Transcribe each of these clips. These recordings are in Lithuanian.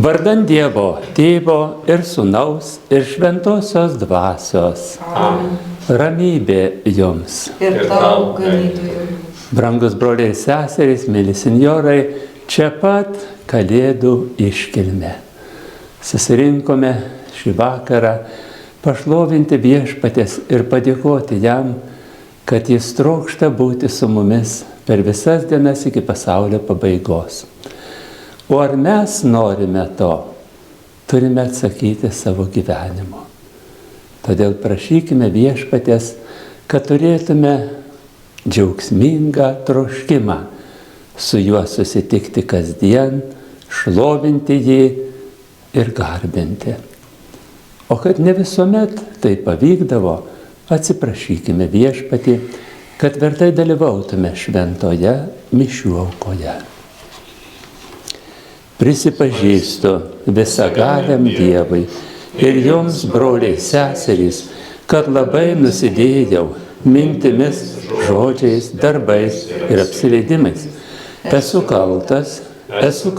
Vardan Dievo, Tėvo ir Sūnaus ir Šventosios Dvasios. Amen. Ramybė jums. Ir tau, ganytojau. Brangus broliai ir seserys, mėly senjorai, čia pat Kalėdų iškilmė. Susirinkome šį vakarą pašlovinti Viešpaties ir padėkoti jam, kad jis trokšta būti su mumis per visas dienas iki pasaulio pabaigos. O ar mes norime to, turime atsakyti savo gyvenimu. Todėl prašykime Viešpaties, kad turėtume džiaugsmingą troškimą su juo susitikti kasdien, šlovinti jį ir garbinti. O kad ne visuomet tai pavykdavo, atsiprašykime Viešpatį, kad vertai dalyvautume šventoje mišių aukoje. Prisipažįstu visagaliam Dievui ir jums, broliai seserys, kad labai nusidėjau mintimis, žodžiais, darbais ir apsileidimais. Esu kaltas, esu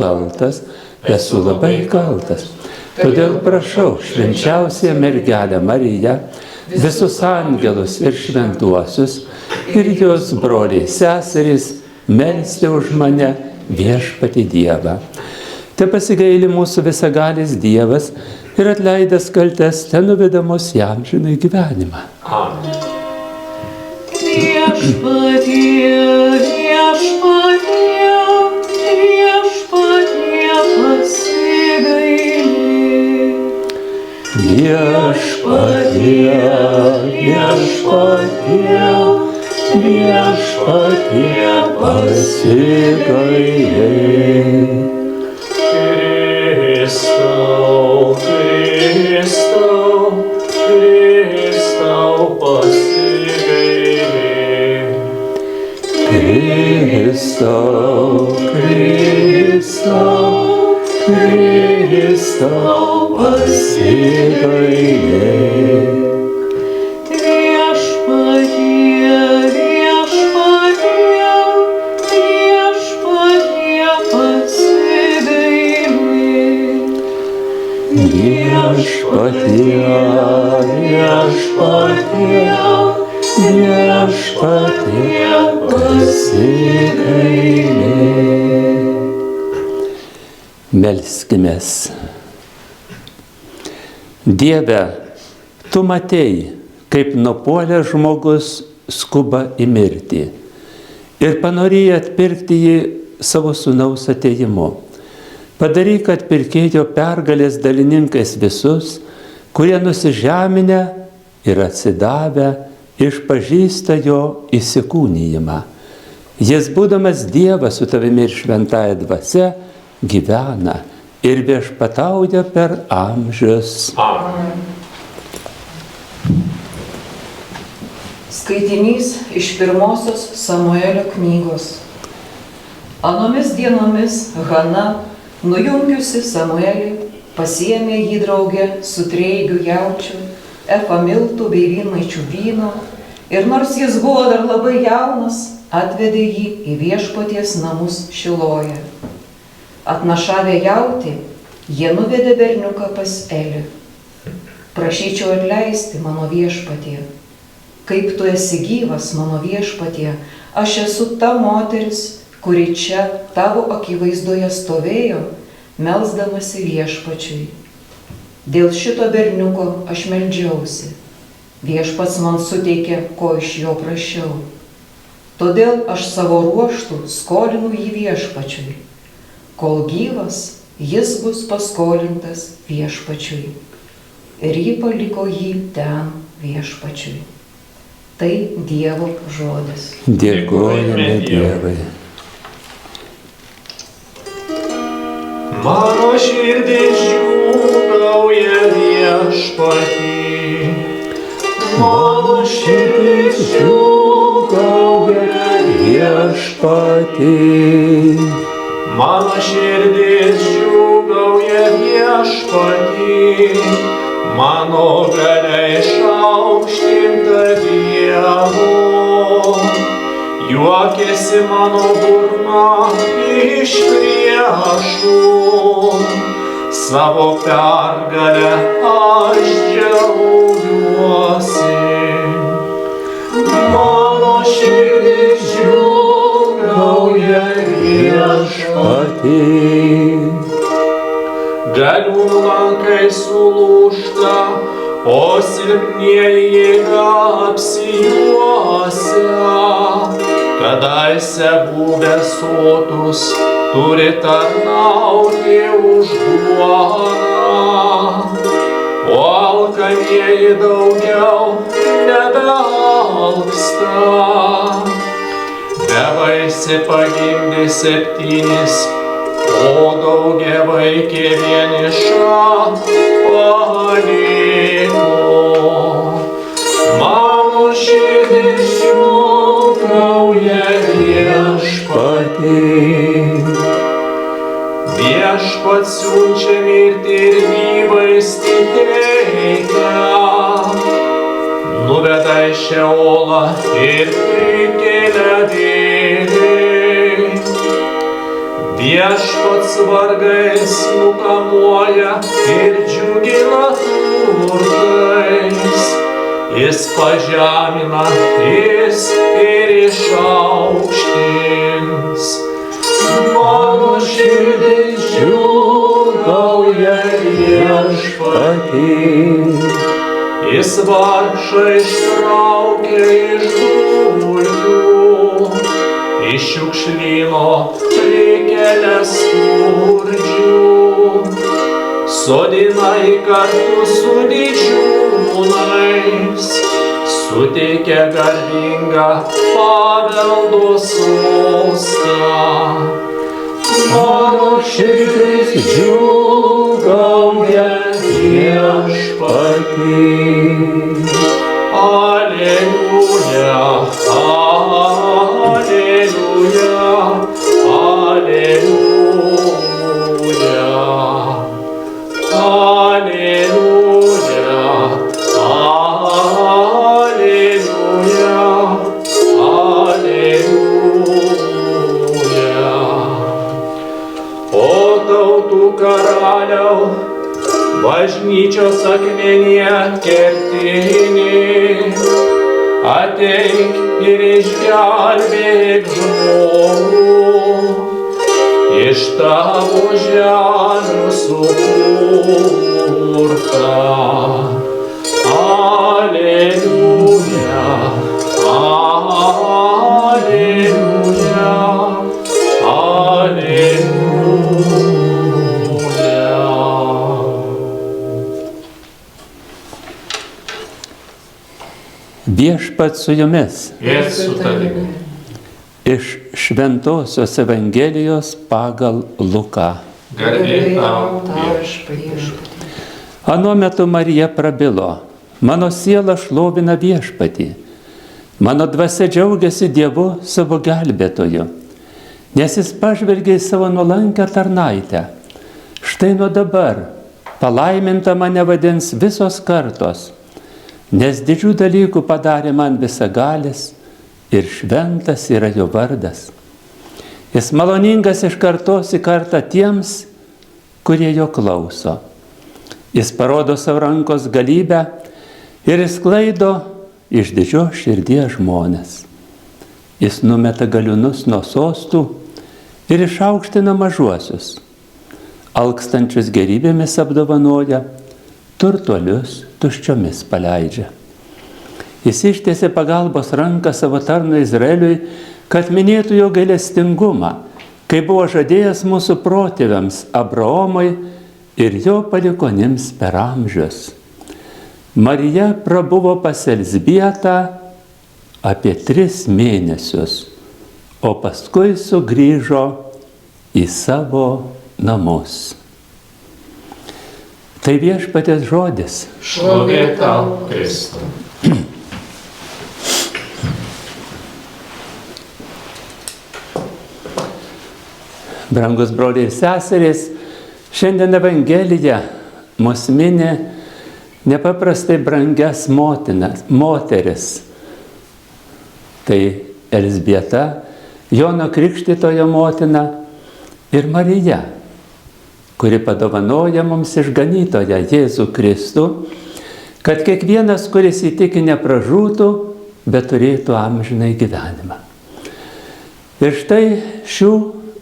labai kaltas. Todėl prašau švenčiausią mergelę Mariją, visus angelus ir šventuosius ir jūs, broliai seserys, melsti už mane Viešpatį Dievą. Te pasigaili mūsų visagalis Dievas ir atleidęs kaltes, te nuveda mus į amžinąjį gyvenimą. Amen. Viešpatie, viešpatie, viešpatie pasigaili. Viešpatie, viešpatie, viešpatie pasigaili. Kristau, Kristau, Kristau pasigaili. Kristau, Kristau, Kristau pasigaili. Viešpatie, viešpatie, viešpatie pasigaili. Viešpatie, viešpatie, viešpatie pasigaili. Melskimės. Dieve, tu matei, kaip nupuolęs žmogus skuba į mirtį ir panorėjai atpirkti jį savo sūnaus atėjimu. Padaryk, kad pirkėjo pergalės dalininkais visus, kurie nusižeminę ir atsidavę išpažįsta jo įsikūnijimą. Jis, būdamas Dievas su tavimi ir šventąja dvasia, gyvena ir viešpatauja per amžius. Amen. Skaitinys iš pirmosios Samuelio knygos. Anomis dienomis Hana, nujungiusi Samuelį, pasiėmė jį draugę su treigių jaučių, efa miltų bei vynmaičių vyno, ir nors jis buvo dar labai jaunas, atvedė jį į Viešpaties namus Šiloje. Atnašavę jautį, jie nuvedė berniuką pas Elį. Prašyčiau atleisti, mano Viešpatie. Kaip tu esi gyvas, mano Viešpatie, aš esu ta moteris, kuri čia tavo akivaizdoje stovėjo, melsdamasi Viešpačiui. Dėl šito berniuko aš meldžiausi. Viešpats man suteikė, ko iš jo prašiau. Todėl aš savo ruožtų skolinu jį viešpačiui. Kol gyvas, jis bus paskolintas viešpačiui. Ir ji paliko jį ten viešpačiui. Tai Dievo žodis. Dėkojame Dievui. Mano širdis džiūgauja viešpatį. Mano širdis džiūgauja Viešpatį. Mano širdis džiūgauja viešpatį. Mano galia išaukštinta Dievo. Juokiasi mano burna iš priešų. Savo pergalę aš džiaugiuosi. Mano širdis džiūgauja viešpatį. Galiūnų lankai sulūžta, o silpnieji jėga apsijuosia. Kadaise buvę sotus turi tarnauti už duoną, o alkanieji daugiau nebealksta. Bevaisė pagimdė 7, o daugiavaikė vieniša paliko. Mano širdis džiūgauja viešpatį. Viešpats siunčia mirtį ir gyvastį teikia. Nuveda į Šeolą ir prikelia vėliai. Viešpats vargais nukamuoja ir džiugina turtais. Jis pažemina, jis ir išaukštins. Mano širdis džiūgauja viešpatį. Jis vargšą ištraukia iš dulkių, iš šiukšlyno prikelia skurdžių. Sodina jį kartu su didžiūnais, suteikia garbingą paveldo sostą. Mano širdis džiūgauja viešpatį. Aleliuja, aleliuja, aleliuja. Aleliuja, aleliuja, aleliuja. O tautų karaliau, bažnyčios akmenyje kertinį, ateik ir išgelbėk žmogų. Iš tavo žemių sukurta. Aleliuja, aleliuja, aleliuja. Viešpats su jumis. Ir su tavimi. Iš Šventosios Evangelijos pagal Luką. Garbė tau, viešpatie. Anuo metu Marija prabilo: mano siela šlovina viešpatį, mano dvasia džiaugiasi Dievu savo gelbėtoju, nes jis pažvelgė į savo nuolankią tarnaitę. Štai nuo dabar palaiminta mane vadins visos kartos, nes didžių dalykų padarė man visagalis ir šventas yra jo vardas. Jis maloningas iš kartos į kartą tiems, kurie jo klauso. Jis parodo savo rankos galybę ir išsklaido iš didžios širdies žmonės. Jis numeta galiūnus nuo sostų ir išaukština mažuosius. Alkstančius gerybėmis apdovanoja, turtuolius tuščiomis paleidžia. Jis ištiesė pagalbos ranką savo tarnui Izraeliui, kad minėtų jo gailestingumą, kai buvo žadėjęs mūsų protėviams Abraomui ir jo palikonims per amžius. Marija prabuvo pas Elzbietą apie 3 mėnesius, o paskui sugrįžo į savo namus. Tai viešpaties žodis. Šlovė tau, Kristau. Brangus broliai ir seserys, šiandien Evangelija mus mini nepaprastai brangias moteris. Tai Elzbieta, Jono Krikštytojo motina ir Marija, kuri padovanoja mums išganytoją Jėzų Kristų, kad kiekvienas, kuris įtiki, nepražūtų, bet turėtų amžinai gyvenimą. Ir štai šių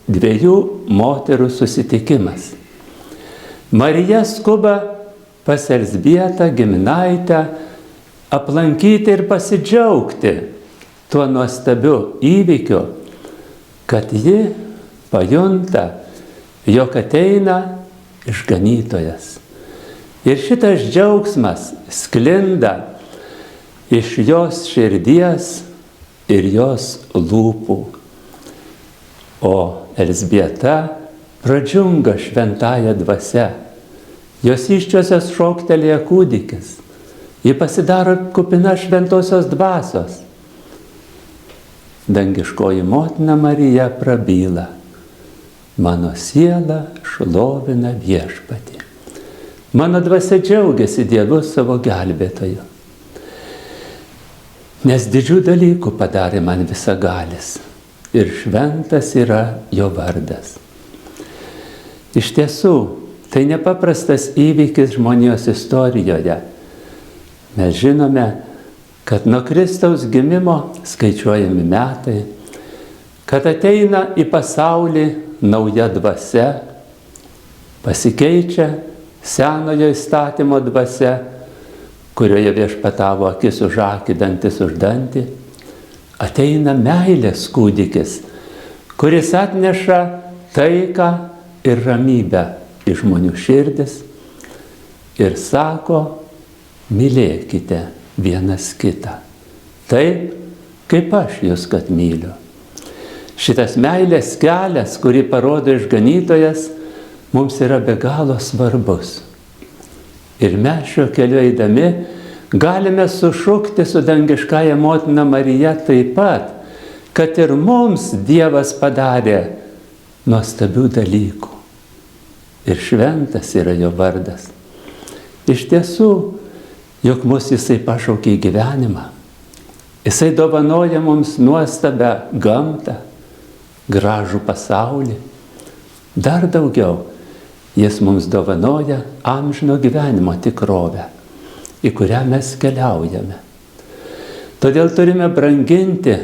2 moterų susitikimas. Marija skuba pas Elzbietą giminaitę aplankyti ir pasidžiaugti tuo nuostabiu įvykiu, kad ji pajunta, jog ateina išganytojas. Ir šitas džiaugsmas sklinda iš jos širdies ir jos lūpų. O Elzbieta pradžiunga šventąja dvasia. Jos įsčiuose šoktelėja kūdikis. Ji pasidaro kupina šventosios dvasios. Dangiškoji motina Marija prabyla. Mano siela šlovina viešpatį. Mano dvasia džiaugiasi Dievu savo gelbėtoju. Nes didžių dalykų padarė man visagalis. Ir šventas yra jo vardas. Iš tiesų, tai nepaprastas įvykis žmonijos istorijoje. Mes žinome, kad nuo Kristaus gimimo skaičiuojami metai, kad ateina į pasaulį nauja dvasia, pasikeičia senojo įstatymo dvasia, kurioje viešpatavo akis už akį, dantis už dantį. Ateina meilės kūdikis, kuris atneša taiką ir ramybę į žmonių širdis ir sako, mylėkite vienas kitą. Taip, kaip aš jūs kad myliu. Šitas meilės kelias, kurį parodo išganytojas, mums yra be galo svarbus. Ir mes šiuo keliu eidami galime sušukti su dangiškąja motina Marija taip pat, kad ir mums Dievas padarė nuostabių dalykų. Ir šventas yra jo vardas. Iš tiesų, juk mus jisai pašaukė į gyvenimą. Jisai dovanoja mums nuostabią gamtą, gražų pasaulį. Dar daugiau, jis mums dovanoja amžino gyvenimo tikrovę, į kurią mes keliaujame. Todėl turime branginti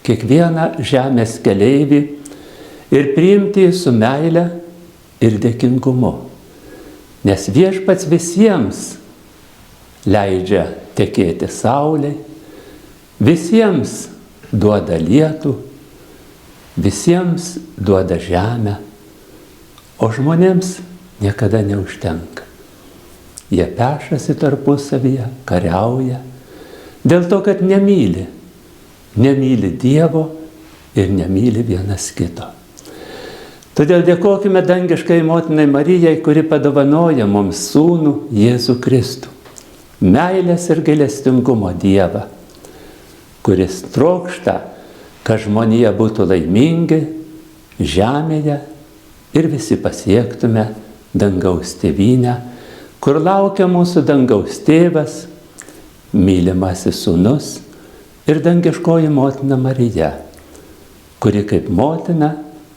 kiekvieną žemės keleivį ir priimti jį su meile ir dėkingumu. Nes viešpats visiems leidžia tekėti saulei, visiems duoda lietų, visiems duoda žemę, o žmonėms niekada neužtenka. Jie pešasi tarpusavyje, kariauja, dėl to, kad nemyli Dievo ir nemyli vienas kito. Todėl dėkokime dangiškai motinai Marijai, kuri padovanoja mums sūnų Jėzų Kristų, meilės ir gailestingumo Dievą, kuris trokšta, kad žmonija būtų laimingi žemėje ir visi pasiektume dangaus tėvynę, kur laukia mūsų dangaus tėvas, mylimasis sūnus ir dangiškoji motina Marija, kuri kaip motina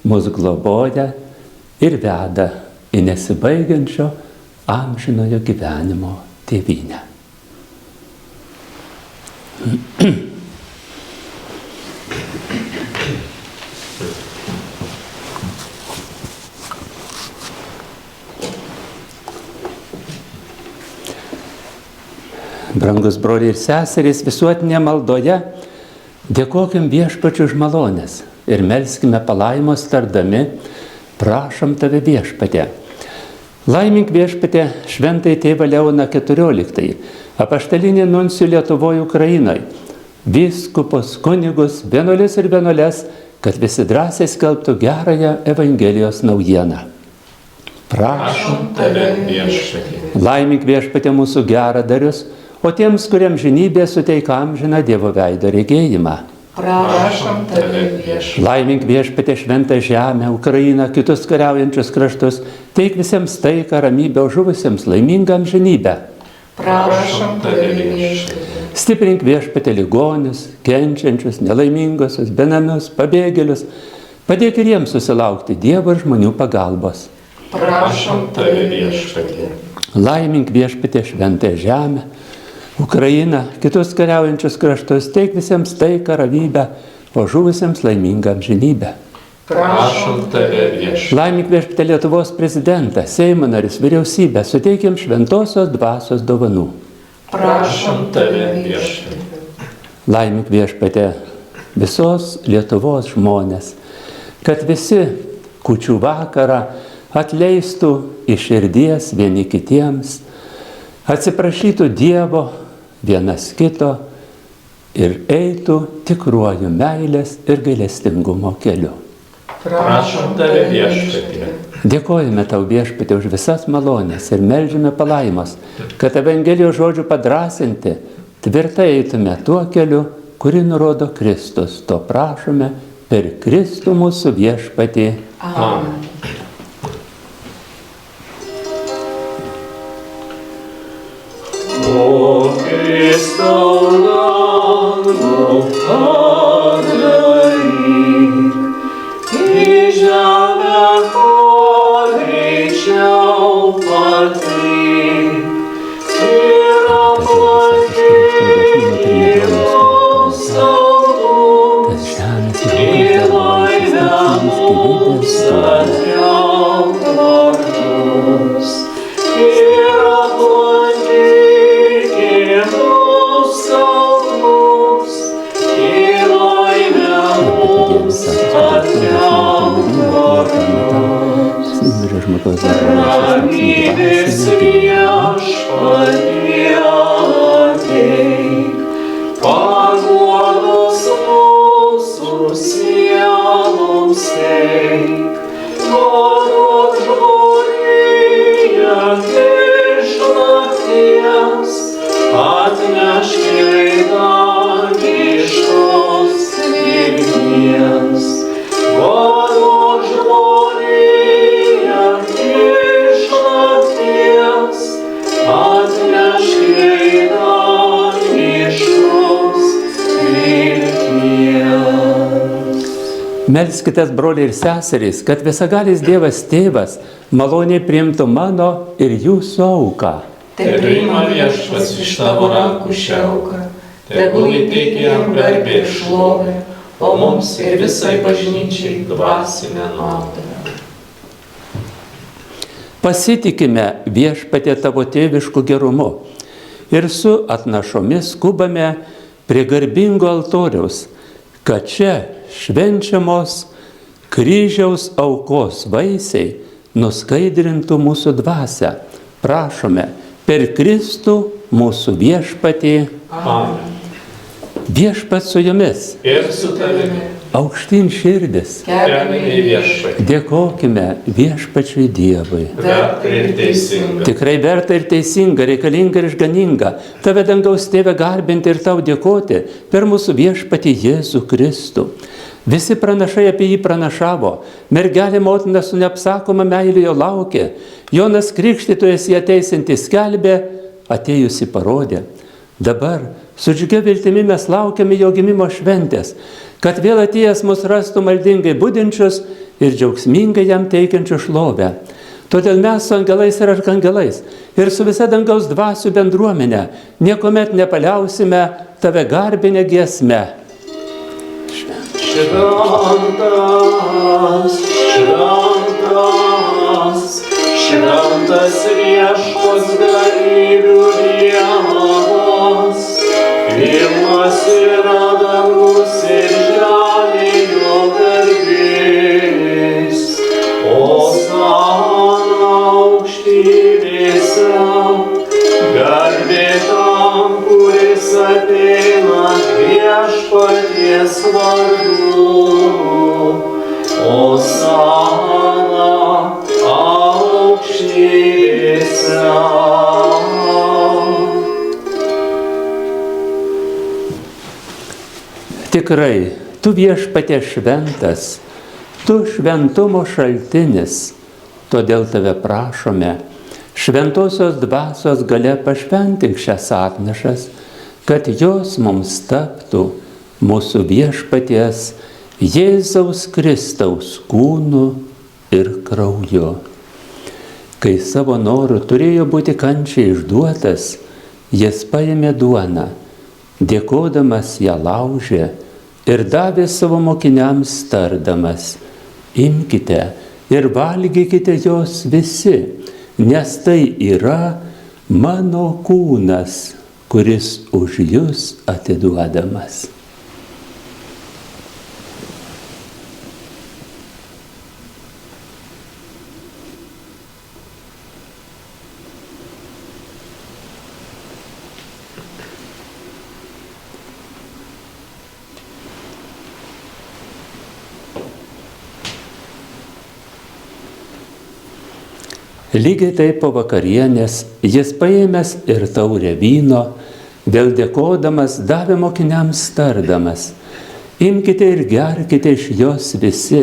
mus globoja ir veda į nesibaigiančio amžinojo gyvenimo tėvynę. Brangus broliai ir seserys, visuotinėje maldoje Dėkokim Viešpačiui už malonės ir melskime palaimos tardami, prašom tave Viešpatie. Laimink Viešpatie šventai tėvą Leoną XIV, apaštalinį nuncijų Lietuvoje Ukrainoje, vyskupus, kunigus, vienuolis ir vienuoles, kad visi drąsiai skelbtų gerąją Evangelijos naujieną. Prašom tave Viešpatie. Laimink Viešpatie mūsų geradarius, o tiems, kuriems žinybė suteika amžiną Dievo veido regėjimą. Prašom tave Viešpatie. Laimink Viešpatie šventą žemę, Ukrainą, kitus kariaujančius kraštus, teik visiems taiką, ramybę, žuvusiems laimingą amžinybę. Prašom tave Viešpatie. Stiprink Viešpatie ligonius, kenčiančius, nelaimingosius, benamius, pabėgėlius, padėk ir jiems susilaukti Dievo ir žmonių pagalbos. Prašom tave Viešpatie. Laimink Viešpatie šventą žemę, Ukrainą, kitus kariaujančius kraštus, teik visiems taiką, ramybę, o žuvusiems laimingą amžinybę. Prašom tave Viešpatie. Laimink Viešpatie Lietuvos prezidentą, Seimo narius, vyriausybę, suteikim šventosios dvasios dovanų. Prašom tave Viešpatie. Laimink Viešpatie visos Lietuvos žmonės, kad visi kūčių vakarą atleistų iš širdies vieni kitiems, atsiprašytų Dievo vienas kito ir eitų tikruoju meilės ir gailestingumo keliu. Prašom tave Viešpatie. Dėkojame tau Viešpatie už visas malonės ir meldžiame palaimos, kad Evangelijos žodžių padrąsinti, tvirtai eitume tuo keliu, kurį nurodo Kristus. To prašome per Kristų mūsų Viešpatį. Amen. O Kristau langų padaryk, į žemę kuo greičiau patyk, ir aplankyk Dievo saldus, į laimę mums atkelk vartus, ir aplankyk ramybės Viešpatie ateik, paguodos mūsų sieloms teik, duok žmoniją iš nakties, atnešk jai dangiškos vilties. Duok žmoniją iš nakties, atnešk jai dangiškos vilties. Melskitės, broliai ir seserys, kad visagalis Dievas Tėvas maloniai priimtų mano ir jūsų auką. Te priima Viešpats iš tavo rankų šią auką, tegul įteikia jam garbę ir šlovę, o mums ir visai bažnyčiai dvasinę naudą. Pasitikime Viešpatie tavo tėvišku gerumu ir su atnašomis skubame prie garbingo altoriaus, kad čia švenčiamos kryžiaus aukos vaisiai nuskaidrintų mūsų dvasią. Prašome per Kristų mūsų Viešpatį. Amen. Viešpats su jumis. Ir su tavimi. Aukštyn širdis. Keliame į Viešpatį. Dėkokime Viešpačiui Dievui. Verta ir teisinga. Tikrai verta ir teisinga, reikalinga ir išganinga. Tave dangaus Tėve garbinti ir tau dėkoti per mūsų Viešpatį Jėzų Kristų. Visi pranašai apie jį pranašavo. Mergelė motina su neapsakoma meilė jo laukė. Jonas Krikštytojas jį ateisinti skelbė, atėjusi parodė. Dabar su džiugia viltimi mes laukiame jo gimimo šventės, kad vėl atėjęs mus rastų maldingai budinčius ir džiaugsmingai jam teikiančių šlovę. Todėl mes su angelais ir arkangelais ir su visa dangaus dvasių bendruomenė niekuomet nepaliausime tave garbinę giesmę. Šventas, šventas, šventas Viešpats galybių Dievas, pilnas yra dangus karalystės vardu. Osana aukštybėse. Tikrai, tu Viešpatie šventas, tu šventumo šaltinis, todėl tave prašome, šventosios dvasios galia pašventink šias atnašas, kad jos mums taptų mūsų Viešpaties Jėzaus Kristaus kūnu ir krauju. Kai savo noru turėjo būti kančiai išduotas, jis paėmė duoną, dėkodamas ją laužė ir davė savo mokiniams tardamas: imkite ir valgykite jos visi, nes tai yra mano kūnas, kuris už jus atiduodamas. Lygiai taip po vakarienės jis paėmęs ir taurę vyno, vėl dėkodamas davė mokiniams tardamas: imkite ir gerkite iš jos visi,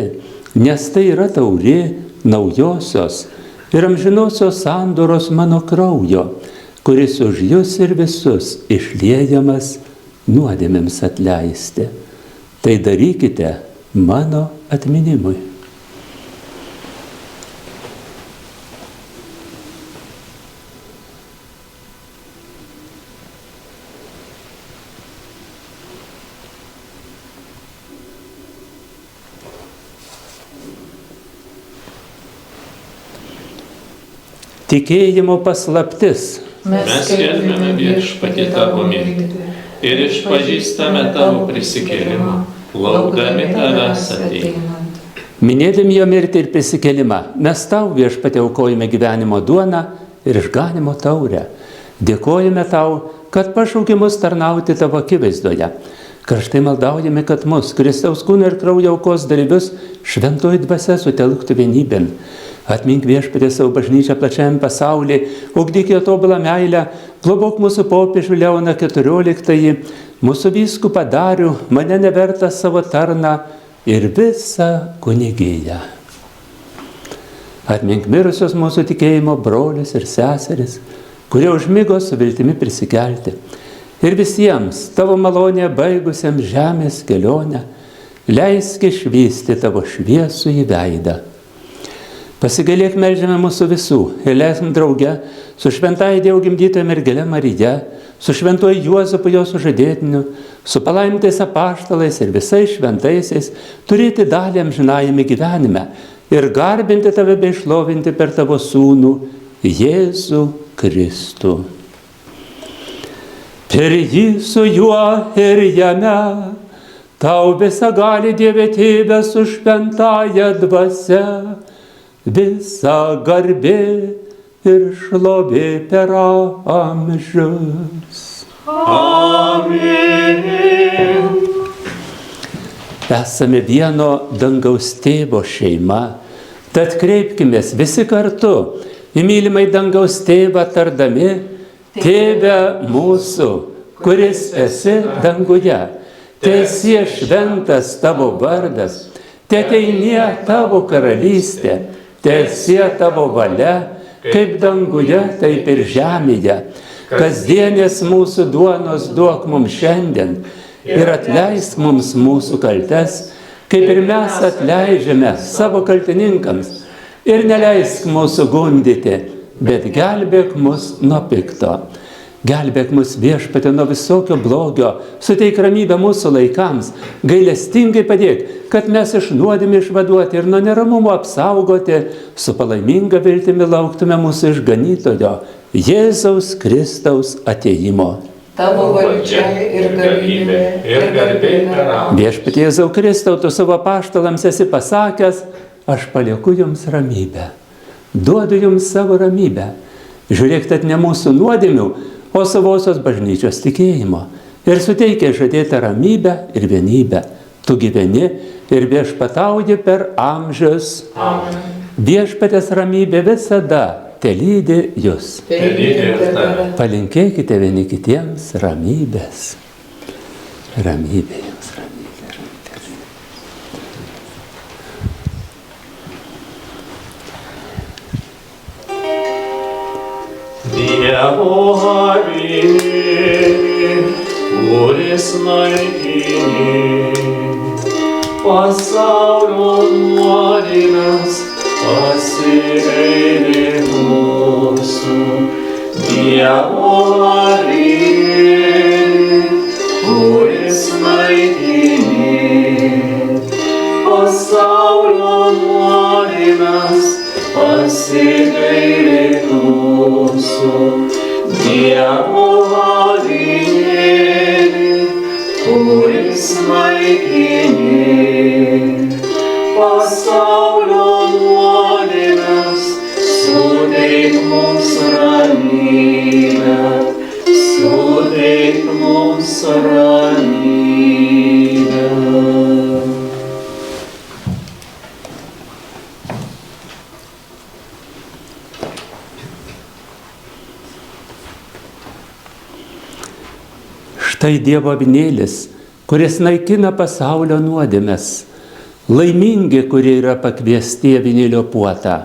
nes tai yra taurė naujosios ir amžinosios sandoros mano kraujo, kuris už jus ir visus išliejamas nuodėmėms atleisti. Tai darykite mano atminimui. Tikėjimo paslaptis. Mes skelbiame Viešpatie tavo mirtį ir išpažįstame tavo prisikėlimą, laukdami tavęs ateinant. Minėdami jo mirtį ir prisikėlimą, mes tau, Viešpatie, aukojame gyvenimo duoną ir išganimo taurę. Dėkojame tau, kad pašaukė mus tarnauti tavo akivaizdoje. Karštai maldaujame, kad mus, Kristaus kūno ir kraujo aukos dalyvius, šventoji dvasia sutelktų vienybėn. Atmink, Viešpatie, savo bažnyčią plačiam pasaulyje, ugdyk jo tobulą meilę, globok mūsų popiežių Leoną XIV, mūsų vyskupą Darių, mane nevertą savo tarną ir visą kunigiją. Atmink mirusios mūsų tikėjimo brolius ir seseris, kurie užmigo su viltimi prisikelti. Ir visiems tavo malonę baigusiems žemės kelionę, leisk išvysti tavo šviesų į veidą. Pasigailėk, meldžiame mūsų visų ir leisim drauge su šventąja Dievo gimdytoja mergele Marija, su šventuoju Juozapu jo sužadėtiniu, su palaimintais apaštalais ir visais šventaisiais turėti dalį amžinajame gyvenime ir garbinti tave bei šlovinti per tavo sūnų Jėzų Kristų. Per jį su juo ir jame tau visagali Dieve Tėve su šventąja dvasia, visa garbė ir šlovė per amžius. Amen. Esame vieno dangaus tėvo šeima, tad kreipkimės visi kartu į mylimai dangaus tėvą tardami: Tėve mūsų, kuris esi danguje, teesie šventas tavo vardas, teateinie tavo karalystė, teesie tavo valia, kaip danguje, taip ir žemėje. Kasdienės mūsų duonos duok mums šiandien ir atleisk mums mūsų kaltes, kaip ir mes atleidžiame savo kaltininkams. Ir neleisk mūsų gundyti, bet gelbėk mus nuo pikto. Gelbėk mus, Viešpatie, nuo visokio blogio, suteik ramybę mūsų laikams, gailestingai padėk, kad mes iš nuodėmių išvaduoti ir nuo neramumo apsaugoti, su palaiminga viltimi lauktume mūsų išganytojo, Jėzaus Kristaus atėjimo. Tavo valdžia ir galybė ir garbė per amžius. Viešpatie Jėzau Kristau, tu savo apaštalams esi pasakęs: aš palieku jums ramybę, duodu jums savo ramybę. Žiūrėk, tad ne mūsų nuodėmių, o savosios bažnyčios tikėjimo. ir suteikia žadėtą ramybę ir vienybę. Tu gyveni ir viešpatauji per amžius. Amen. Viešpatės ramybė visada telydi jūs. Telydi ir tave. Palinkėkite vieni kitiems ramybės. Ramybė jums, ramybė, ramybė. Dievo avinėli, kuris naikini pasaulio nuodėmes, pasigailėk mūsų. Dievo avinėli, kuris naikini pasaulio nuodėmes, pasigailėk mūsų. Dievo avinėli, kuris naikini pasaulio nuodėmes, suteik mums ramybę, suteik mums ramybę. Štai Dievo avinėlis, kuris naikina pasaulio nuodėmes. Laimingi, kurie yra pakviesti avinėlio puotą.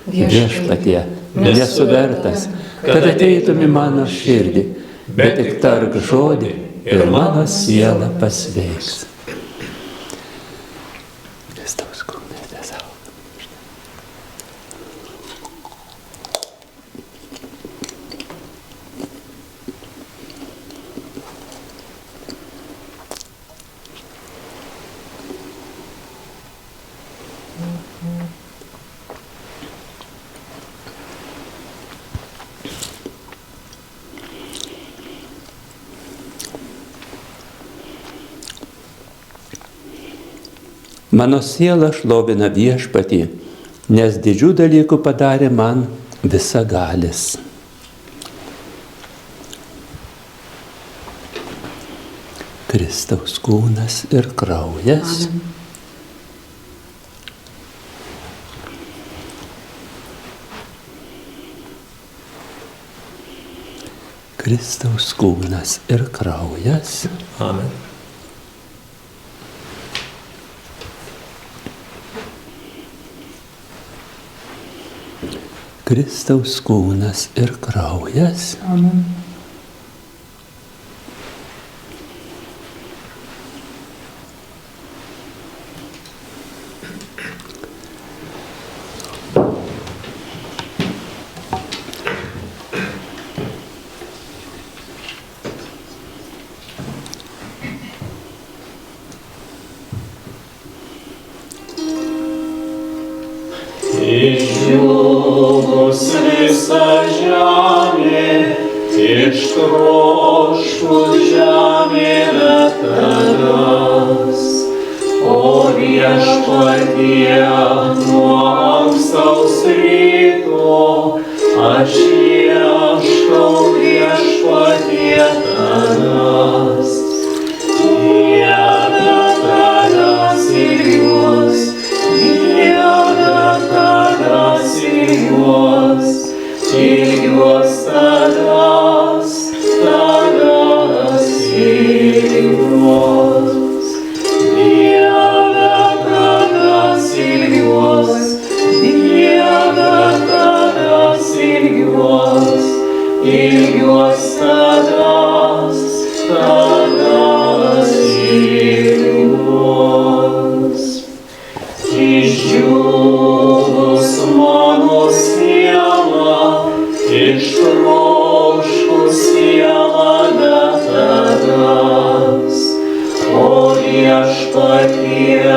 Viešpatie, nesu vertas, kad ateitum į mano širdį, bet tik tark žodį ir mano siela pasveiks. Kristaus kūnas tiesiog. Mano siela šlovina Viešpatį, nes didžių dalykų padarė man visagalis. Kristaus kūnas ir kraujas. Amen. Kristaus kūnas ir kraujas. Amen. Kristaus kūnas ir kraujas. Amen. Išdžiūvus visa žemė, ištroškus žemė tavęs, o Viešpatie nuo ankstaus ryto aš ieškau Viešpatie tavęs. Dieve tavęs ilgiuos, Dieve tavęs ilgiuos, ilgiuos tavęs, tavęs ilgiuos. Dieve tavęs ilgiuos, Dieve tavęs ilgiuos, ilgiuos tavęs, tavęs ilgiuos. Išdžiūvus mano siela, ištroškus siela be tavęs, o Viešpatie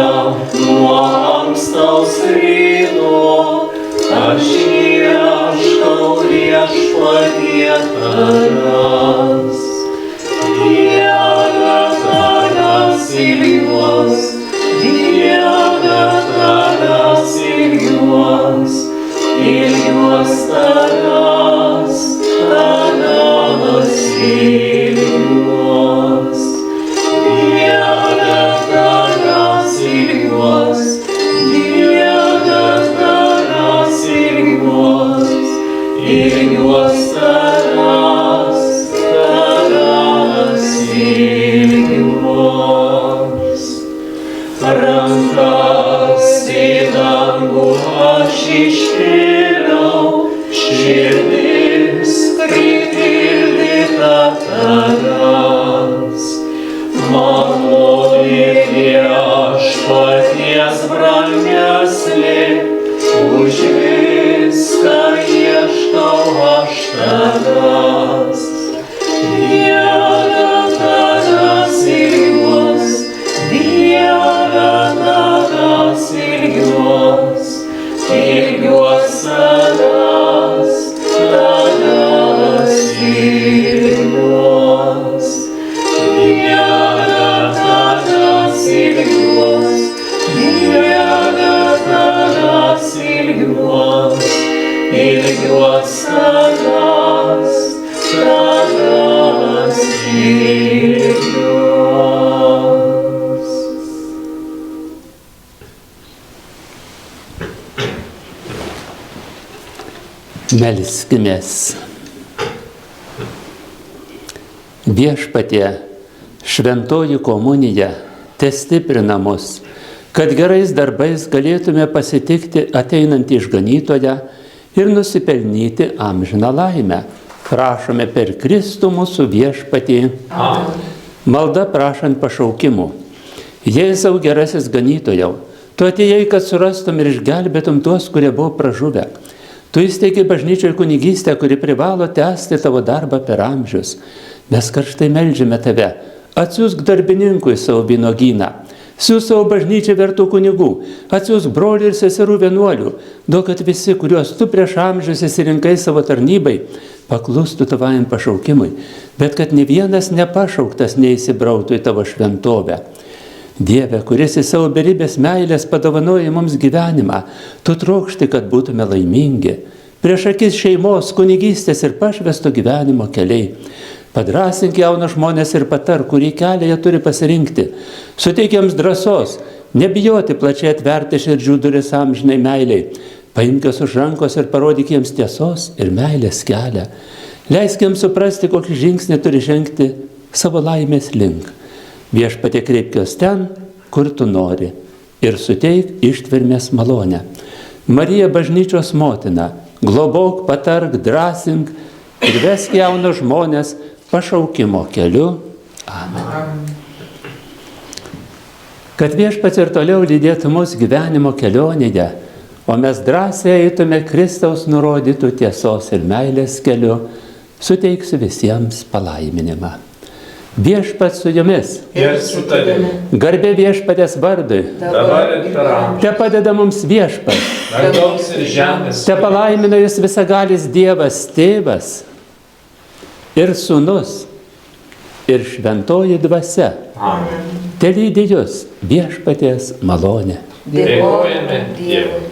nuo ankstaus ryto aš ieškau Viešpatie tavęs. Dieve tavęs ilgiuos, Dieve tavęs ilgiuos, ilgiuos tavęs, tavęs ilgiuos. rankas į dangų aš iškėliau, širdis pripildyta tavęs. Malonė viešpaties brangesnė, už viską ieškau aš tavęs. Dieve, tavęs ilgiuos, Dieve, tavęs ilgiuos, ilgiuos tavęs, tavęs ilgiuos. Dieve, tavęs ilgiuos, Dieve, tavęs ilgiuos, ilgiuos tavęs, tavęs ilgiuos. Melskimės. Viešpatie, šventoji komunija testiprina mus, kad gerais darbais galėtume pasitikti ateinantį išganytoją ir nusipelnyti amžiną laimę. Prašome per Kristų mūsų viešpatį. Amen. Malda prašant pašaukimų. Jėzau gerasis ganytojau, tu atėjai, kad surastum ir išgelbėtum tuos, kurie buvo pražuvę. Tu įsteigi bažnyčioje kunigystę, kuri privalo tęsti tavo darbą per amžius. Mes karštai meldžiame tave, atsiųsk darbininkui savo vynuogyną, siųsk savo bažnyčią vertų kunigų, atsiųsk brolių ir seserų vienuolių, duok, kad visi, kuriuos tu prieš amžius įsirinkai savo tarnybai, paklustų tavajam pašaukimui, bet kad ne vienas nepašauktas neįsibrautų į tavo šventovę. Dieve, kuris į savo beribės meilės padovanoja mums gyvenimą, tu trokšti, kad būtume laimingi. Prieš akis šeimos, kunigystės ir pašvesto gyvenimo keliai. Padrasink jaunus žmonės ir patar, kurį kelią jie turi pasirinkti. Suteik jiems drąsos, nebijoti plačiai atverti širdžių duris amžinai meiliai. Paimk juos už rankos ir parodyk jiems tiesos ir meilės kelią. Leisk jiems suprasti, kokį žingsnį turi žengti savo laimės link. Viešpatie, kreipk juos ten, kur tu nori, ir suteik ištvermės malonę. Marija, bažnyčios motina, globok, patark, drąsink ir vesk jaunus žmonės pašaukimo keliu. Amen. Kad viešpats ir toliau lydėtų mus gyvenimo kelionėje, o mes drąsiai eitume Kristaus nurodytų tiesos ir meilės keliu, suteiksiu visiems palaiminimą. Viešpats su jumis. Ir su tavimi. Garbė viešpatės vardui. Dabar ir per amžius. Te padeda mums viešpats. Dangaus ir žemės. Te palaimina jūs visagalis Dievas, Tėvas ir Sūnus ir Šventoji Dvasia. Amen. Te lydi jūs viešpaties malonė. Dėkojame Dievui.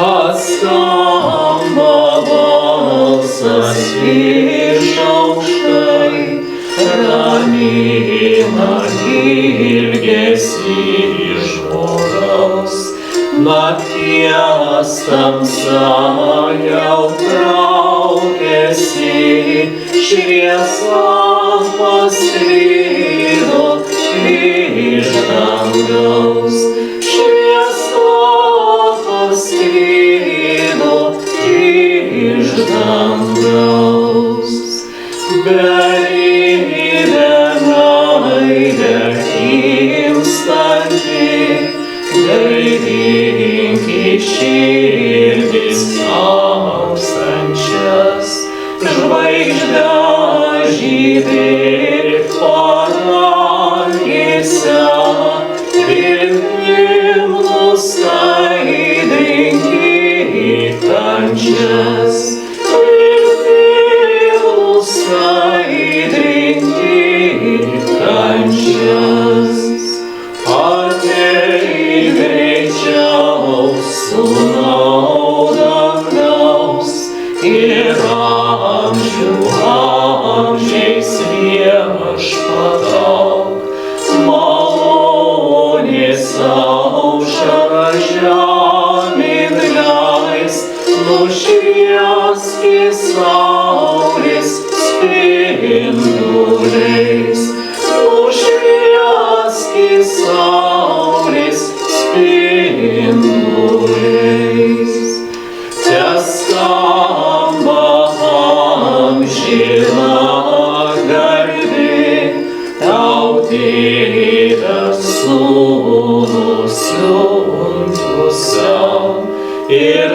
Atskamba balsas iš aukštai, ramina ilgesį žmogaus. Nakties tamsa jau traukiasi, šviesa pasklido iš dangaus. Šviesa pasklido iš dangaus. Beribė meilė gimstanti, gaivink į širdis alkstančias. Žvaigždę žydi padangėse, viltim nuskaidrinki kančias. Viltim nuskaidrinki kančias. Ateik greičiau, Sūnau dangaus, ir amžių amžiais viešpatauk. Malonės aušra žemėn leist, nušviesk į saulės spinduliais. Tėvas, Sūnus, Šventuosius ir